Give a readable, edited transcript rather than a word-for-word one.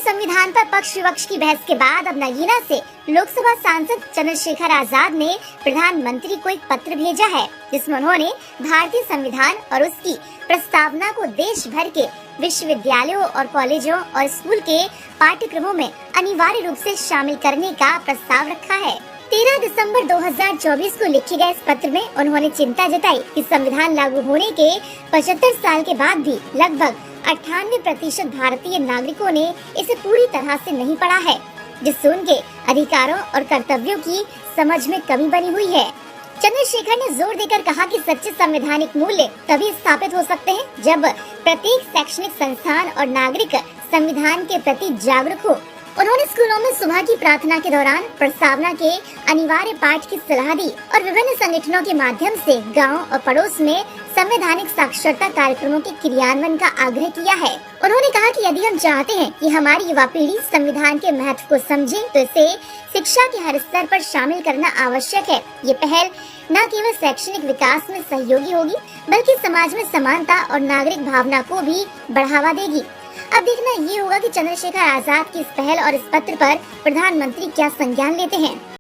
संविधान पर पक्ष विपक्ष की बहस के बाद अब नगीना से लोकसभा सांसद चंद्रशेखर आजाद ने प्रधानमंत्री को एक पत्र भेजा है, जिसमें उन्होंने भारतीय संविधान और उसकी प्रस्तावना को देश भर के विश्वविद्यालयों और कॉलेजों और स्कूल के पाठ्यक्रमों में अनिवार्य रूप से शामिल करने का प्रस्ताव रखा है। 13 दिसंबर 2024 को लिखे गए इस पत्र में उन्होंने चिंता जताई कि संविधान लागू होने के 75 साल के बाद भी लगभग 98% भारतीय नागरिकों ने इसे पूरी तरह से नहीं पढ़ा है, जिससे उनके अधिकारों और कर्तव्यों की समझ में कमी बनी हुई है। चंद्रशेखर ने जोर देकर कहा कि सच्चे संवैधानिक मूल्य तभी स्थापित हो सकते हैं जब प्रत्येक शैक्षणिक संस्थान और नागरिक संविधान के प्रति जागरूक हो। उन्होंने स्कूलों में सुबह की प्रार्थना के दौरान प्रस्तावना के अनिवार्य पाठ की सलाह दी और विभिन्न संगठनों के माध्यम से गांव और पड़ोस में संवैधानिक साक्षरता कार्यक्रमों के क्रियान्वयन का आग्रह किया है। उन्होंने कहा कि यदि हम चाहते हैं कि हमारी युवा पीढ़ी संविधान के महत्व को समझे, तो इसे शिक्षा के हर स्तर पर शामिल करना आवश्यक है। ये पहल न केवल शैक्षणिक विकास में सहयोगी होगी, बल्कि समाज में समानता और नागरिक भावना को भी बढ़ावा देगी। अब देखना ये होगा कि चंद्रशेखर आजाद की इस पहल और इस पत्र पर प्रधानमंत्री क्या संज्ञान लेते हैं।